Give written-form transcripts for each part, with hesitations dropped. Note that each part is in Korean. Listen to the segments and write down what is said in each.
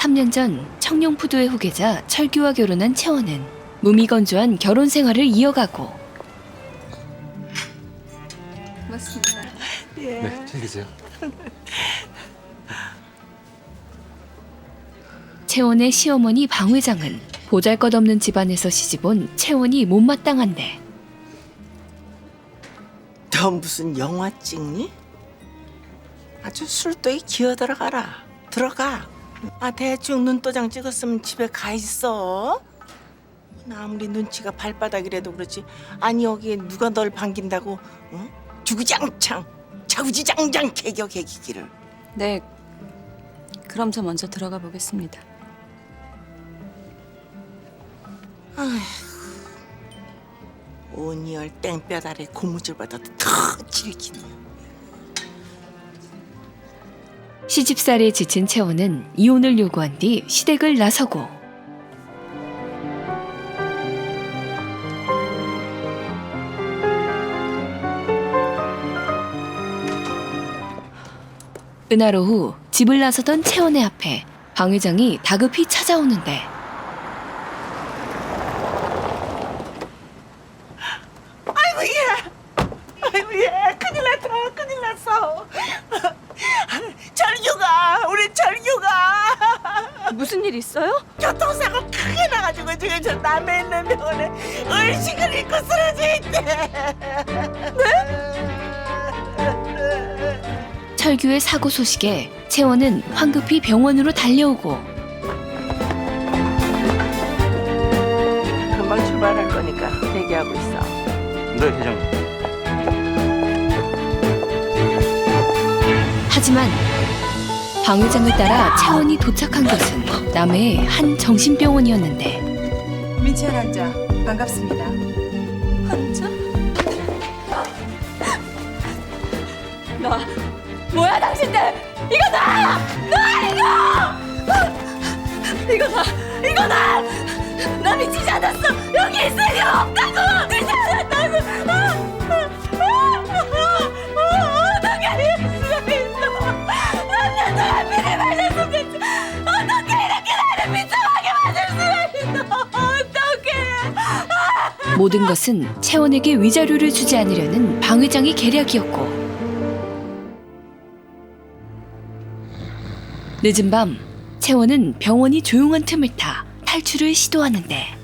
3년 전 청룡푸드의 후계자 철규와 결혼한 채원은 무미건조한 결혼 생활을 이어가고 고맙습니다. 예. 네, 챙기세요. 채원의 시어머니 방 회장은 보잘것없는 집안에서 시집온 채원이 못마땅한데 너 무슨 영화 찍니? 아주 술도에 기어 들어가라. 들어가. 아 대충 눈도장 찍었으면 집에 가 있어. 나 아무리 눈치가 발바닥이라도 그렇지. 아니 여기에 누가 널 반긴다고? 응? 주구장창 자구지장장 개격개기기를. 네, 그럼 저 먼저 들어가 보겠습니다. 온이열 땡볕 아래 고무줄보다도 더 질기네. 시집살이에 지친 채원은 이혼을 요구한 뒤 시댁을 나서고 은하로 후 집을 나서던 채원의 앞에 방 회장이 다급히 찾아오는데 아이고 얘 큰일 났다. 큰일 났어. 철규가 우리 철규가 무슨 일 있어요? 교통사고 크게 나가지고 지금 저 남해 있는 병원에 의식을 잃고 쓰러져 있대. 철규의 사고 소식에 채원은 황급히 병원으로 달려오고 금방 출발할 거니까 대기하고 있어. 네, 회장님. 하지만 방 회장을 따라 채원이 도착한 곳은 남해의 한 정신병원이었는데 민채연 환자 반갑습니다. 환자? 나 뭐야 당신들? 이거 나! 이거 나! 나 미치지 않았어! 여기 있을 일 없다고! 미치지 않았다고! 어떻게 이럴 수가 있어! 3년 동안 피를 말렸으면 됐지! 어떻게 이렇게 나를 비참하게 만들 수가 있어! 어떡해! 모든 것은 채원에게 위자료를 주지 않으려는 방 회장의 계략이었고 늦은 밤 채원은 병원이 조용한 틈을 타 탈출을 시도하는데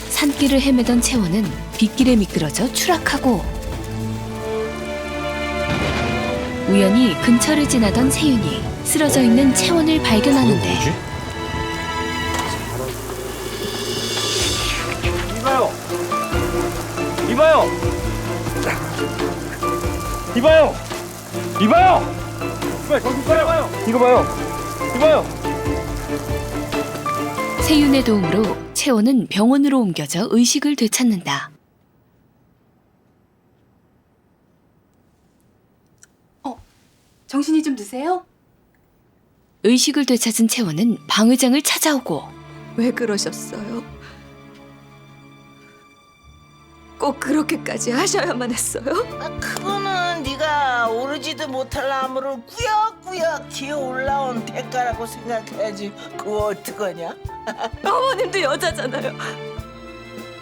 산길을 헤매던 채원은 빗길에 미끄러져 추락하고 우연히 근처를 지나던 세윤이 쓰러져 있는 채원을 발견하는데 이봐요. 이봐요. 이봐요. 이봐요. 이봐요. 정신 차려봐요. 이거 봐요. 이봐요. 세윤의 도움으로 채원은 병원으로 옮겨져 의식을 되찾는다. 정신이 좀 드세요? 의식을 되찾은 채원은 방 회장을 찾아오고 왜 그러셨어요? 꼭 그렇게까지 하셔야만 했어요? 그거는 네가 오르지도 못할 나무를 꾸역꾸역 기어 올라온 대가라고 생각해야지. 그거 어떡하냐? 어머님도 여자잖아요.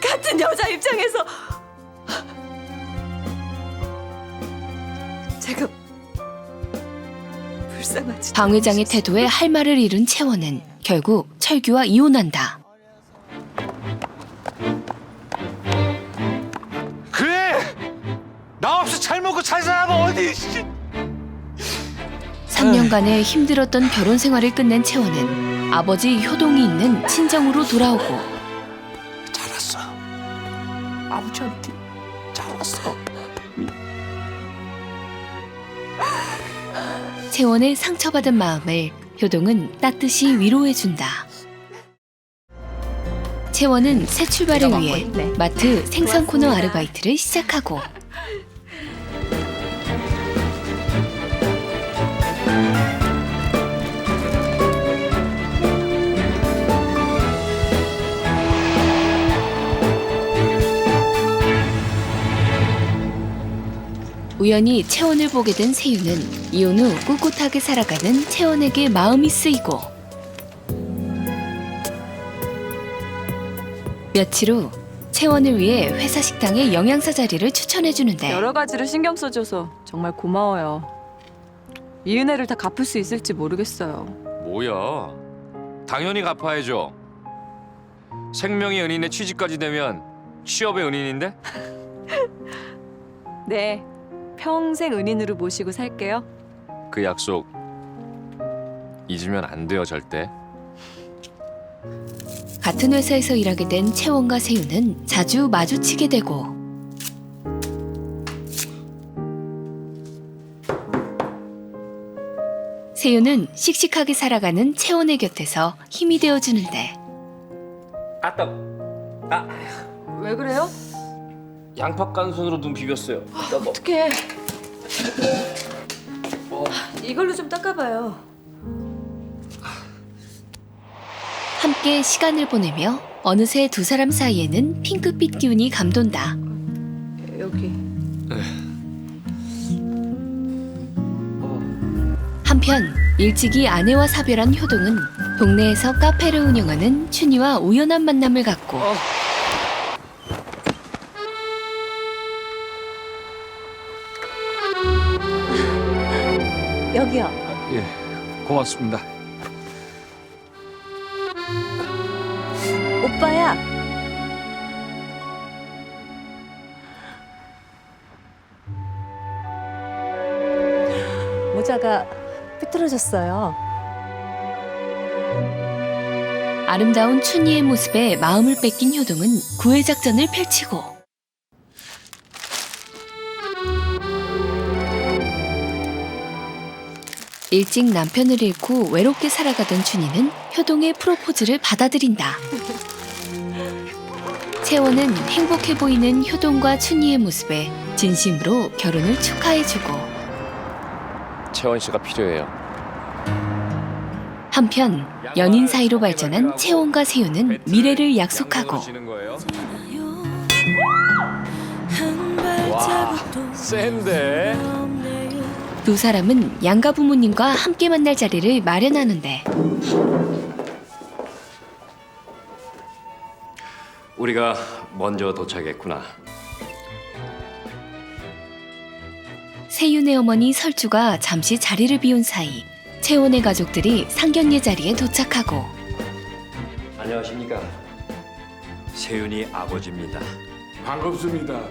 같은 여자 입장에서 제가 불쌍하지. 방 회장의 태도에 할 말을 잃은 채원은 결국 철규와 이혼한다. 그래. 나 없이 잘 먹고 잘 살아면 어디? 3년간의 힘들었던 결혼 생활을 끝낸 채원은 아버지 효동이 있는 친정으로 돌아오고 잘 왔어. 아버지한테 잘 왔어. 채원의 상처받은 마음을 효동은 따뜻이 위로해준다. 채원은 새 출발을 내가 위해 먹고 있네. 마트 생선 코너 고맙습니다. 아르바이트를 시작하고 우연히 채원을 보게 된 세윤은 이혼 후 꿋꿋하게 살아가는 채원에게 마음이 쓰이고 며칠 후 채원을 위해 회사 식당에 영양사 자리를 추천해주는데 여러 가지로 신경 써줘서 정말 고마워요. 이 은혜를 다 갚을 수 있을지 모르겠어요. 뭐야? 당연히 갚아야죠. 생명의 은인의 취직까지 되면 취업의 은인인데? 네, 평생 은인으로 모시고 살게요. 그 약속 잊으면 안 돼요, 절대. 같은 회사에서 일하게 된 채원과 세윤은 자주 마주치게 되고 세윤은 씩씩하게 살아가는 채원의 곁에서 힘이 되어주는데 왜 그래요? 양파 깐 손으로 눈 비볐어요. 어떡해. 이걸로 좀 닦아봐요. 함께 시간을 보내며 어느새 두 사람 사이에는 핑크빛 기운이 감돈다. 여기. 한편 일찍이 아내와 사별한 효동은 동네에서 카페를 운영하는 춘희와 우연한 만남을 갖고 여기요. 예, 고맙습니다. 오빠야. 모자가 삐뚤어졌어요. 아름다운 춘희의 모습에 마음을 뺏긴 효동은 구애 작전을 펼치고 일찍 남편을 잃고 외롭게 살아가던 춘희는 효동의 프로포즈를 받아들인다. 채원은 행복해 보이는 효동과 춘희의 모습에 진심으로 결혼을 축하해주고 채원 씨가 필요해요. 한편 연인 사이로 발전한 채원과 세윤은 미래를 약속하고 와, 센데. 두 사람은 양가 부모님과 함께 만날 자리를 마련하는데 우리가 먼저 도착했구나. 세윤의 어머니 설주가 잠시 자리를 비운 사이 채원의 가족들이 상견례 자리에 도착하고 안녕하십니까. 세윤이 아버지입니다. 반갑습니다.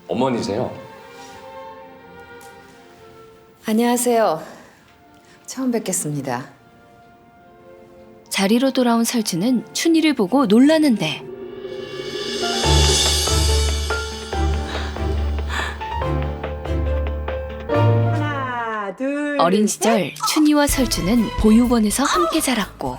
어머니세요? 안녕하세요. 처음 뵙겠습니다. 자리로 돌아온 설주는 춘희를 보고 놀라는데 하나, 둘, 어린 시절 춘희와 설주는 보육원에서 함께 자랐고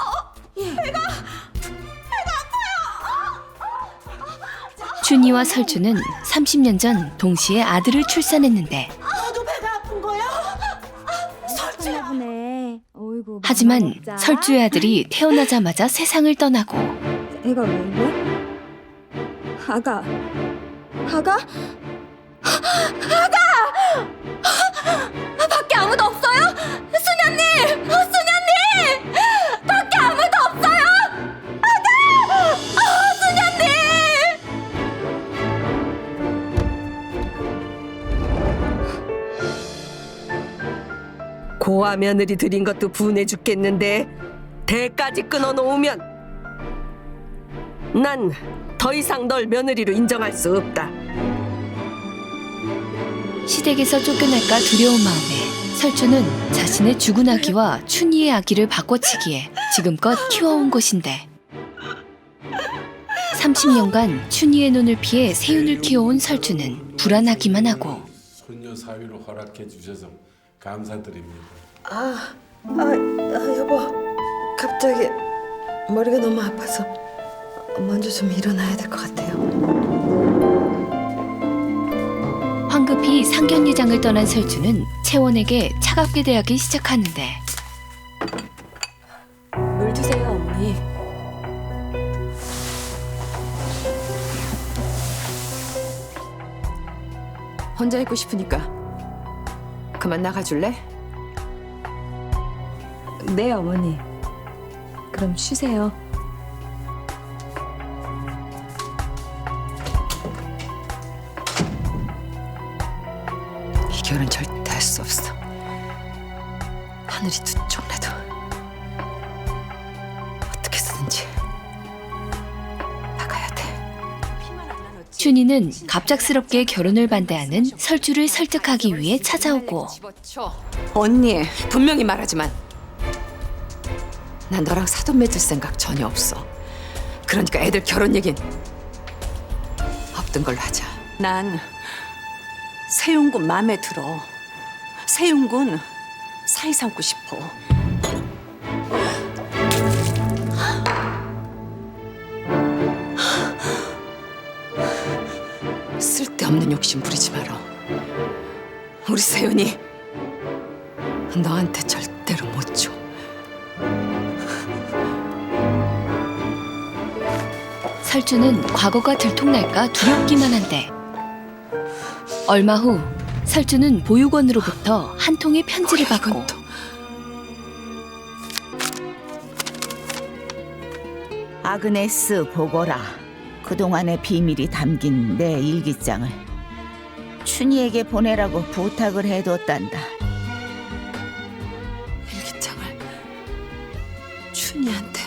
춘희와 설주는 30년 전 동시에 아들을 출산했는데 너도 배가 아픈 거야? 설주야. 하지만 설주의 아들이 태어나자마자 세상을 떠나고 애가 왜 이래? 아가 밖에 아무도 없어요? 수녀님! 수녀님! 밖에 아무도 없어요? 아가! 수녀님! 고아 며느리 들인 것도 분해 죽겠는데 대까지 끊어놓으면 난 더 이상 널 며느리로 인정할 수 없다. 시댁에서 쫓겨날까 두려운 마음에 설주는 자신의 죽은 아기와 춘희의 아기를 바꿔치기에 지금껏 키워온 것인데 30년간 춘희의 눈을 피해 세윤을 키워온 설주는 불안하기만 하고 손녀 사위로 허락해 주셔서 감사드립니다. 여보. 갑자기 머리가 너무 아파서 먼저 좀 일어나야 될 것 같아요. 황급히 상견례장을 떠난 설주는 채원에게 차갑게 대하기 시작하는데 물 드세요, 어머니. 혼자 있고 싶으니까 그만 나가줄래? 네, 어머니. 그럼 쉬세요. 이 결혼 절대 할 수 없어. 하늘이 두 쪽라도 어떻게 쓰든지 나가야 돼. 춘희는 갑작스럽게 결혼을 반대하는 설주를 설득하기 위해 찾아오고 언니, 분명히 말하지만 난 너랑 사돈 맺을 생각 전혀 없어. 그러니까 애들 결혼 얘긴 없던 걸로 하자. 난 세윤군 마음에 들어. 세윤군 사이 삼고 싶어. 쓸데없는 욕심 부리지 마라. 우리 세윤이 너한테 절대로 못 줘. 설주는 과거가 들통날까 두렵기만 한데 얼마 후 설주는 보육원으로부터 한 통의 편지를 받고 아그네스 보거라. 그동안의 비밀이 담긴 내 일기장을 춘희에게 보내라고 부탁을 해뒀단다. 일기장을 춘희한테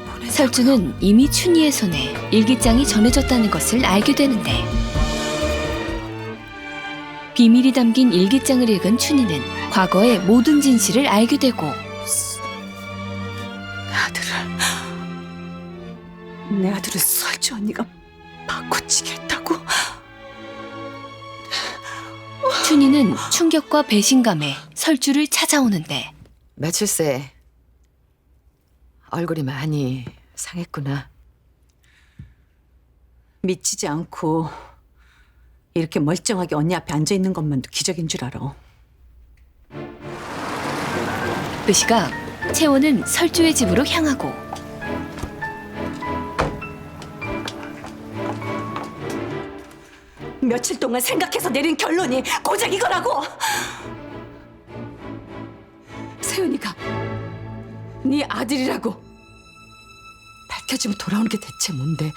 보내자고요? 설주는 이미 춘희의 손에 일기장이 전해졌다는 것을 알게 되는데 비밀이 담긴 일기장을 읽은 춘희는 과거의 모든 진실을 알게 되고 내 아들을 설주 언니가 바꿔치겠다고? 춘희는 충격과 배신감에 설주를 찾아오는데 며칠 새 얼굴이 많이 상했구나. 미치지 않고 이렇게 멀쩡하게 언니 앞에 앉아 있는 것만도 기적인 줄 알아. 그 시각 채원은 설주의 집으로 향하고 며칠 동안 생각해서 내린 결론이 고작 이거라고. 세윤이가 네 아들이라고 밝혀지면 돌아오는 게 대체 뭔데?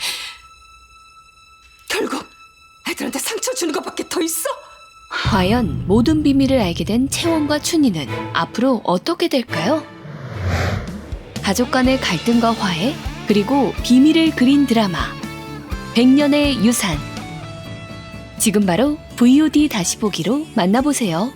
결국 애들한테 상처 주는 것밖에 더 있어? 과연 모든 비밀을 알게 된 채원과 춘희는 앞으로 어떻게 될까요? 가족 간의 갈등과 화해 그리고 비밀을 그린 드라마 100년의 유산 지금 바로 VOD 다시 보기로 만나보세요.